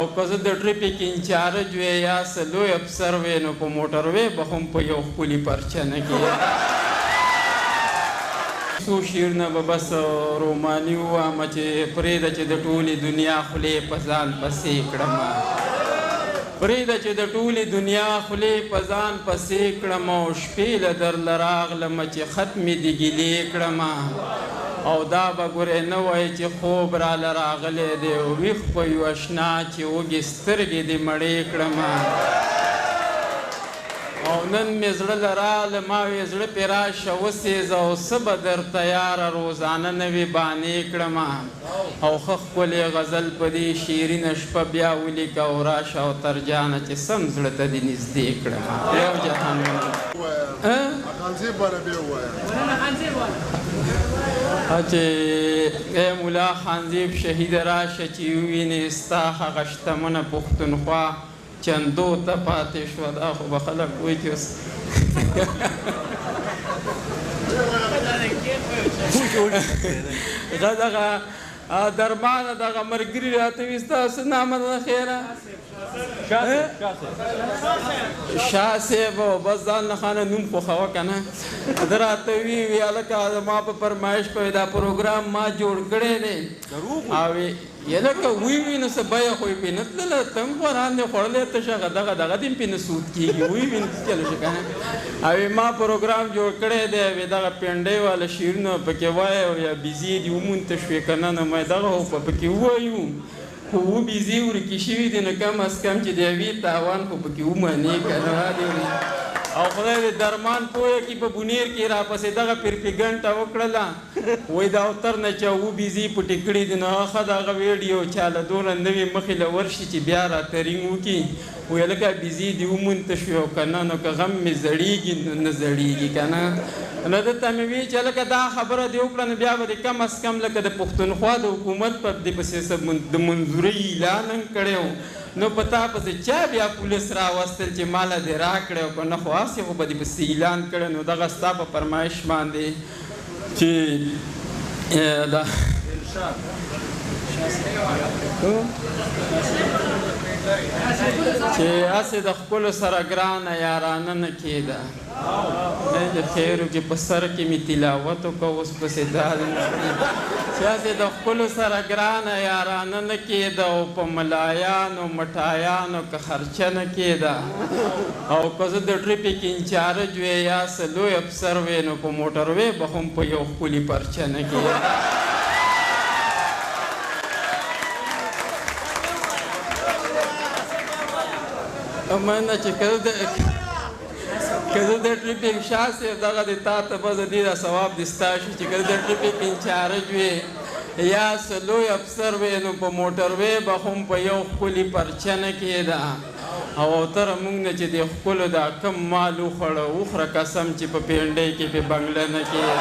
او که زه د ټریفیک انچارج وې یا څه لوی افسر وې نو په موټر وې به هم په یو ښکلي پرچه نه کېږي. څو شعرونه به بس روماني ووایم چې پرېږده چې د ټولې دنیا خولې په ځان پسې کړمه، پرېږده چې د ټولې دنیا خولې په ځان پسې کړم او شپې له درله راغلمه چې ختمې دې ګیلې کړمه. او دا به ګورې نه وایي چې خوب راله راغلی دی ویښ په یو اشنا چې وږې سترګې دې مړې کړمه. او نن مې زړه له راله ما وې زړه پې راشه وسېزه او څه به درته یاره روزانه نوې بانې کړمه. او ښه ښکلې غزل په دې شیرینه شپه بیا ولیکه او راشه او تر جانه چې سم زړه ته دې نږدې کړمه. یو جهان چې ای ملا خانزیب شهید راشه چې ووینې ستا هغه شتمنه پښتونخوا چندو ته پاتې شوه. دا خو به خلک وایي چې اوس دغه درمانه دغه ملګري راته وي ستاسو نامه ده خیره شاه صاحب او بس ځان نه خانه نوم خوښوه که نه. ده راته وي هلکه زما په فرمایش په دا پروګرام ما جوړ کړی دی او لکه وی نو څه بیه خو یې پرې نه تلله ته هم خواران دی خوړلی تشه دغه دې هم پرې نه سود کېږي وی چلو شي که نه. او ما پروګرام جوړ کړی دی وی دغه پینډۍ والا شعرونه پکې وایه او یا بیزې دې ومونته شوې که نه نو ما دغه خو پکې ووایو خو بیزې ورکې شوي دي نو کم از کم چې د یوې تاوان خو پکې ومنې که نه او خدای دې درمان پوهه کړي په بونیر کې راپسې دغه پرپېګنټه وکړله وایي د اوتر نه چا وبیزي پټې کړي دي نو ښه دغه ویډیو چا له دونه نوې مخې له ورشي چې بیا راته رینګ وکړي وایي هلکه بیزي دې ومونته شوې او که نه نو که غم مې زړېږي نو نه زړېږي که نه. نو دته مې ویل چې هلکه دا خبره دې وکړه نو بیا به دې کم از کم لکه د پښتونخوا د حکومت په دې پسې د منظورۍ اعلان هم کړی و نو په تا پسې چا بیا پولیس راوستل چې ماله دې راکړی او که نه خو هسې خو به دې پسې اعلان کړی نو دغه ستا په فرمایش باندې چې دا چې هسې د خپلو سره ګرانه یارانه نه کېده د خیرو کې په سر کې مې تلاوت وکړه اوس پسې دا چې هسې د خپلو سره ګرانه یارانه نه کېده او په ملایانو مټایانو که خرچه نه کېده او که زه د ټریفیک انچارج وې یا څه لوی افسر وې نو په موټر وې به هم په یو ښکلي پرچه نه کېده. مننه چې که زه د ټریفیک شاه صاحب دغه د تا ته به زه دې دا ثواب دې ستا شي چې که زه د ټریفیک انچارج وې یا څه لوی افسر وې نو په موټر وې به هم په یو ښکلي پرچه نه کېده. او اوتره موږ نه چې د ښکلو دا کم مال وخوړه وخوره قسم چې په پینډۍ کې پې بنګله نه کېده.